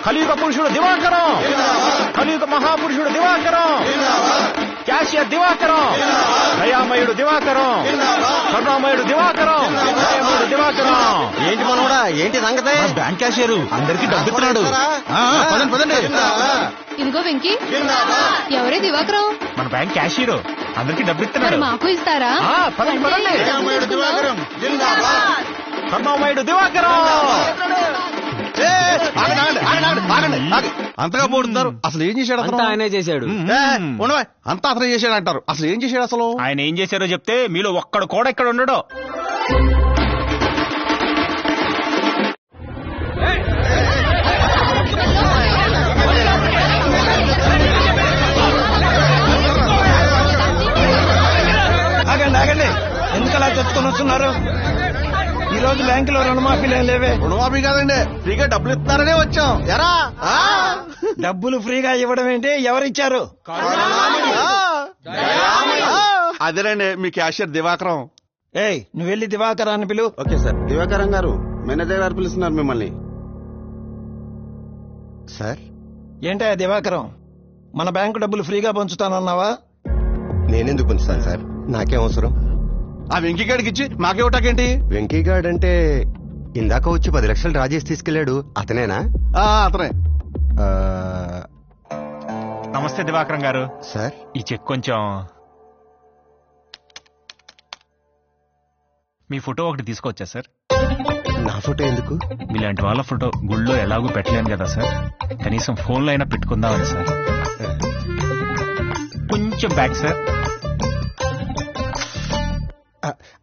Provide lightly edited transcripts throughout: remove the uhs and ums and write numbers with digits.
కలియుగ పురుషుడు దివాకరం, కలియుగ మహాపురుషుడు దివాకరం, క్యాషియర్ దివాకరం, దయామయుడు దివాకరం, కరుణామయుడు దివాకరం, దయామయుడు దివాకరం. ఏంటి మనోడా, ఏంటి సంగతి? బ్యాంక్ క్యాషియర్ అందరికి డబ్బిస్తున్నాడు. పదండి. ఇదిగో వెంకీ, ఎవరే దివాకరం? మన బ్యాంక్ క్యాషియర్ అందరికి డబ్బిస్తున్నాడు. మాకు ఇస్తారా? పదండి. కరుణామయుడు దివాకరం. అంతగా పోడుతున్నారు. అసలు ఏం చేశాడు? అంతా ఆయనే చేశాడు. అంతా అతనే చేశాడు అంటారు. అసలు ఏం చేశాడు? అసలు ఆయన ఏం చేశారో చెప్తే మీలో ఒక్కడు కూడా ఇక్కడ ఉండడు. ఆగండి, ఎందుకలా చెప్పుకొని వస్తున్నారు? ఈ రోజు బ్యాంకులో రుణమాఫీలే లేవే. రుణమాఫీ కాదండి, ఫ్రీగా డబ్బులు ఇస్తున్నారనే వచ్చాం. ఎరా డబ్బులు ఫ్రీగా ఇవ్వడం ఏంటి? ఎవరిచ్చారు? అదేనండి మీ క్యాషియర్ దివాకరం. ఏయ్, నువ్వు వెళ్ళి దివాకరాన్ని పిలు. Okay sir. దివాకరం గారు, మేనేజర్ గారు పిలుస్తున్నారు మిమ్మల్ని. సార్. ఏంటా దివాకరం, మన బ్యాంకు డబ్బులు ఫ్రీగా పంచుతానన్నావా? నేనెందుకు పంచుతాను సార్, నాకేం అవసరం? ఆ వెంకీగాడికి ఇచ్చి మాకేవటాకేంటి? వెంకీగాడ్ అంటే ఇందాక వచ్చి 10 లక్షలు డ్రా చేసి తీసుకెళ్లాడు, అతనేనా? అతనే. నమస్తే దివాకరం గారు. సార్, ఈ చెక్ కొంచెం. మీ ఫోటో ఒకటి తీసుకొచ్చా సార్. నా ఫోటో ఎందుకు? మీలాంటి వాళ్ళ ఫోటో గుళ్ళో ఎలాగూ పెట్టలేను కదా సార్, కనీసం ఫోన్లో అయినా పెట్టుకుందామని సార్. కొంచెం బ్యాక్ సార్.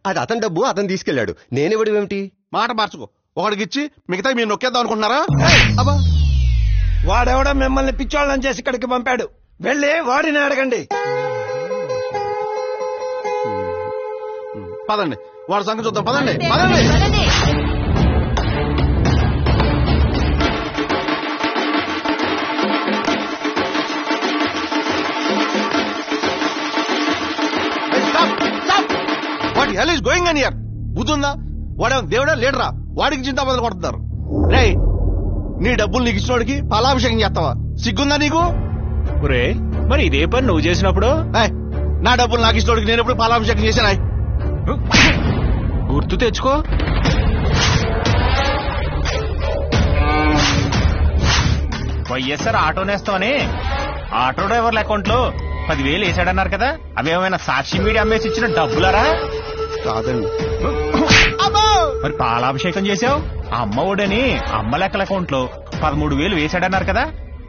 అది అతని డబ్బు, అతను తీసుకెళ్లాడు, నేనివ్వడం ఏమిటి? మాట మార్చుకో. ఒకడికి ఇచ్చి మిగతా మీరు నొక్కేద్దాం అనుకుంటున్నారా? అబ్బా, వాడెవడో మిమ్మల్ని పిచ్చోళ్ళని చేసి ఇక్కడికి పంపాడు. వెళ్ళి వాడిని అడగండి. పదండి, వాడి సంగతి చూద్దాం. పదండి. What hell is going on here? బుద్ధుందా? వాడేమో దేవుడా లీడరా? వాడికి చింత బదులు కొడుతున్నారు. రే, నీ డబ్బులు నీకు ఇచ్చినోడికి పాలాభిషేకం చేస్తావా? సిగ్గుందా నీకు? ఒరే, మరి ఇదే పని నువ్వు చేసినప్పుడు? నా డబ్బులు నాకు ఇచ్చినోడికి నేను ఎప్పుడు పాలాభిషేకం చేశానా? గుర్తు తెచ్చుకో. వైఎస్ఆర్ ఆటో నేస్తామని ఆటో డ్రైవర్ల అకౌంట్ లో 10,000 వేసాడన్నారు కదా, అవేమైనా సాక్షి మీడియా అమ్మేసి ఇచ్చిన డబ్బులరా? కాదండి. మరి పాలాభిషేకం చేసావు. అమ్మ ఒడని అమ్మ లెక్కల అకౌంట్ లో 13,000 వేసాడన్నారు కదా,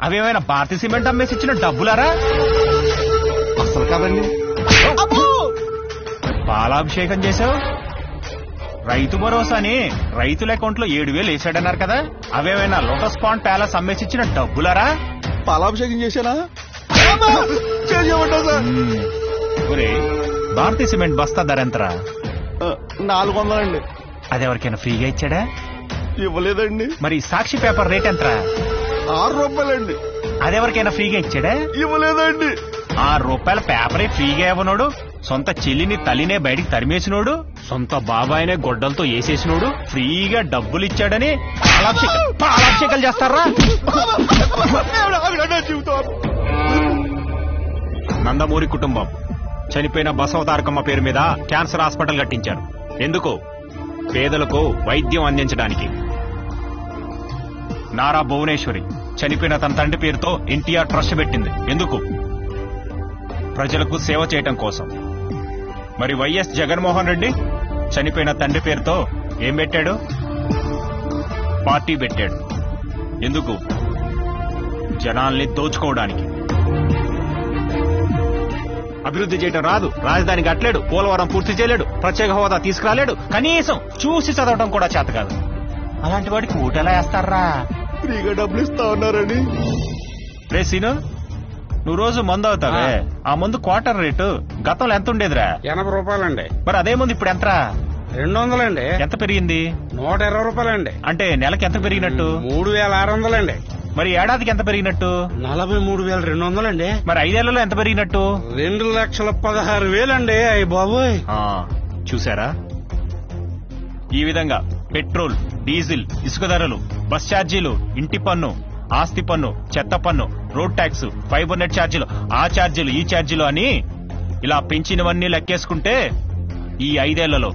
అవేమైనా భారతీయ సిమెంట్ అమ్మేసి ఇచ్చిన డబ్బులరా? అసలు కాదండి. పాలాభిషేకం చేసావు. రైతు భరోసాని రైతుల అకౌంట్ లో 7,000 వేసాడన్నారు కదా, అవేమైనా లోటస్ పాండ్ ప్యాలెస్ అమ్మేసి ఇచ్చిన డబ్బులరా? పాలాభిషేకం చేశానా? ఒరే, భారతీయ సిమెంట్ బస్తా ధర ఎంతరా? 400 అండి. అది ఎవరికైనా ఫ్రీగా ఇచ్చాడా? ఇవ్వలేదండి. మరి సాక్షి పేపర్ రేట్ ఎంతరా? 6 రూపాయలండి. అది ఎవరికైనా ఫ్రీగా ఇచ్చాడా? ఇవ్వలేదండి. 6 రూపాయల పేపరే ఫ్రీగా ఇవ్వనోడు, సొంత చెల్లిని తల్లినే బయటికి తరిమేసినోడు, సొంత బాబాయినే గొడ్డలతో వేసేసినోడు ఫ్రీగా డబ్బులు ఇచ్చాడని పాలాభిషేకాలు చేస్తారా? నందమూరి కుటుంబం చనిపోయిన బసవతారకమ్మ పేరు మీద క్యాన్సర్ హాస్పిటల్ కట్టించారు. ఎందుకు? పేదలకు వైద్యం అందించడానికి. నారా భువనేశ్వరి చనిపోయిన తన తండ్రి పేరుతో ఎన్టీఆర్ ట్రస్ట్ పెట్టింది. ఎందుకు? ప్రజలకు సేవ చేయటం కోసం. మరి వైఎస్ జగన్మోహన్ రెడ్డి చనిపోయిన తండ్రి పేరుతో ఏం పెట్టాడు? పార్టీ పెట్టాడు. ఎందుకు? జనాల్ని దోచుకోవడానికి. అభివృద్ధి చేయటం రాదు, రాజధాని కట్టలేడు, పోలవరం పూర్తి చేయలేడు, ప్రత్యేక హోదా తీసుకురాలేడు, కనీసం చూసి చదవటం కూడా చేత కాదు. అలాంటి వాడికి ఓటెలా వేస్తారా? ఫ్రీగా డబ్బులు ఇస్తా ఉన్నారని. రే సీను, నువ్వు రోజు మందు అవుతావే, ఆ మందు క్వార్టర్ రేటు గతంలో ఎంత ఉండేదిరా? 80 రూపాయలండి. మరి అదే మందు ఇప్పుడు ఎంతరా? 200 అండి. ఎంత పెరిగింది? 120 రూపాయలండి. అంటే నెలకి ఎంత పెరిగినట్టు? 3,600 అండి. మరి ఏడాదికి ఎంత పెరిగినట్టు? 43,200 అండి. మరి 5 ఏళ్లలో ఎంత పెరిగినట్టు? 2,16,000 అండి. అయ్య బాబోయ్, చూసారా? ఈ విధంగా పెట్రోల్, డీజిల్, ఇసుక ధరలు, బస్ ఛార్జీలు, ఇంటి పన్ను, ఆస్తి పన్ను, చెత్త పన్ను, రోడ్ ట్యాక్స్, ఫైబర్ నెట్ ఛార్జీలు, ఆ ఛార్జీలు, ఈ ఛార్జీలు అని ఇలా పెంచినవన్నీ లెక్కేసుకుంటే ఈ 5 ఏళ్లలో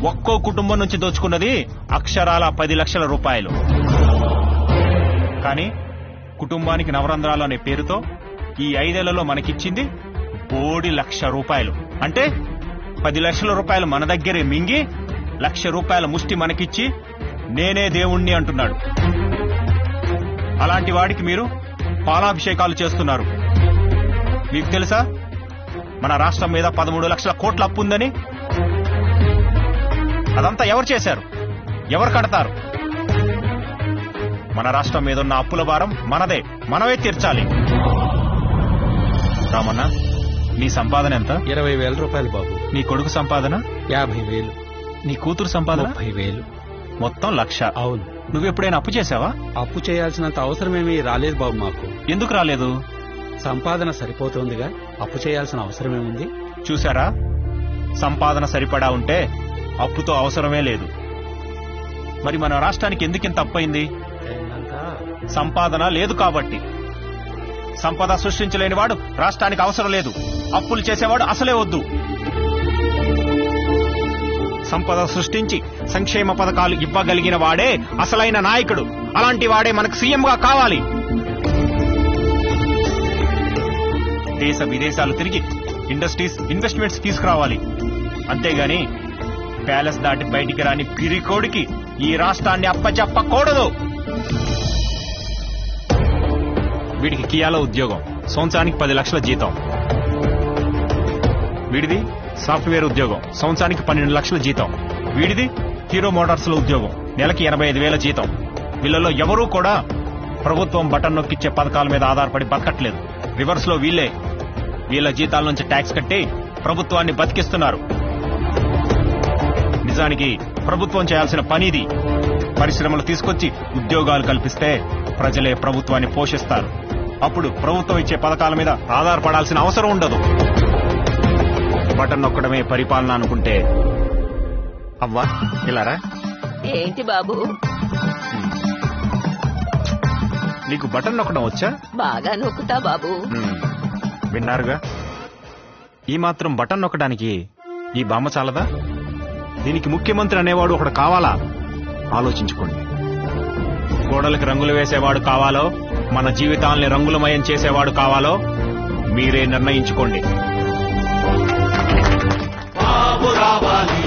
ఒక్కో కుటుంబం నుంచి దోచుకున్నది అక్షరాల 10 లక్షల రూపాయలు. కానీ కుటుంబానికి నవరంధ్రాలు అనే పేరుతో ఈ 5 ఏళ్లలో మనకిచ్చింది 1 లక్ష రూపాయలు. అంటే 10 లక్షల రూపాయలు మన దగ్గరే మింగి 1 లక్ష రూపాయల ముష్టి మనకిచ్చి నేనే దేవుణ్ణి అంటున్నాడు. అలాంటి వాడికి మీరు పాలాభిషేకాలు చేస్తున్నారు. మీకు తెలుసా మన రాష్ట్రం మీద 13 లక్షల కోట్ల అప్పు ఉందని? అదంతా ఎవరు చేశారు? ఎవరు కడతారు? మన రాష్ట్రం మీద ఉన్న అప్పుల భారం మనదే, మనమే తీర్చాలి. రామన్న, నీ సంపాదన ఎంత? 20,000 రూపాయలు బాబు. నీ కొడుకు సంపాదన 50,000. నీ కూతురు సంపాదన 30,000. మొత్తం 1,00,000. అవును. నువ్వెప్పుడైనా అప్పు చేశావా? అప్పు చేయాల్సినంత అవసరమేమీ రాలేదు బాబు మాకు. ఎందుకు రాలేదు? సంపాదన సరిపోతుందిగా, అప్పు చేయాల్సిన అవసరమేముంది? చూశారా, సంపాదన సరిపడా ఉంటే అప్పుతో అవసరమే లేదు. మరి మన రాష్ట్రానికి ఎందుకింత అప్పయింది? సంపాదన లేదు కాబట్టి. సంపద సృష్టించలేని వాడు రాష్ట్రానికి అవసరం లేదు. అప్పులు చేసేవాడు అసలే వద్దు. సంపద సృష్టించి సంక్షేమ పథకాలు ఇవ్వగలిగిన వాడే అసలైన నాయకుడు. అలాంటి వాడే మనకు సీఎంగా కావాలి. దేశ విదేశాలు తిరిగి ఇండస్ట్రీస్, ఇన్వెస్ట్మెంట్స్ తీసుకురావాలి. అంతేగాని ప్యాలెస్ దాటి బయటికి రాని పిరికోడికి ఈ రాష్ట్రాన్ని అప్పచెప్పకూడదు. వీడికి కియాలో ఉద్యోగం, సంవత్సరానికి 10 లక్షల జీతం. వీడిది సాఫ్ట్వేర్ ఉద్యోగం, సంవత్సరానికి 12 లక్షల జీతం. వీడిది హీరో మోటార్స్ లో ఉద్యోగం, నెలకి 85,000 జీతం. వీళ్ళలో ఎవరూ కూడా ప్రభుత్వం బటన్ నొక్కిచ్చే పథకాల మీద ఆధారపడి బతకట్లేదు. రివర్స్ లో వీళ్ళ జీతాల నుంచి ట్యాక్స్ కట్టి ప్రభుత్వాన్ని బతికిస్తున్నారు. నిజానికి ప్రభుత్వం చేయాల్సిన పనిది. పరిశ్రమలు తీసుకొచ్చి ఉద్యోగాలు కల్పిస్తే ప్రజలే ప్రభుత్వాన్ని పోషిస్తారు. అప్పుడు ప్రభుత్వం ఇచ్చే పథకాల మీద ఆధారపడాల్సిన అవసరం ఉండదు. బటన్ నొక్కడమే పరిపాలన అనుకుంటే అవ్వా ఇలారా. ఏంటి బాబు? నీకు బటన్ నొక్కడం వచ్చా? బాగా నొక్కుతా బాబు. విన్నారుగా, ఈ మాత్రం బటన్ నొక్కడానికి ఈ బామ్మ చాలదా? దీనికి ముఖ్యమంత్రి అనేవాడు ఒకడు కావాలా? ఆలోచించుకోండి. గోడలకు రంగులు వేసేవాడు కావాలో, మన జీవితాల్ని రంగులమయం చేసేవాడు కావాలో మీరే నిర్ణయించుకోండి. బాబు రావాలి.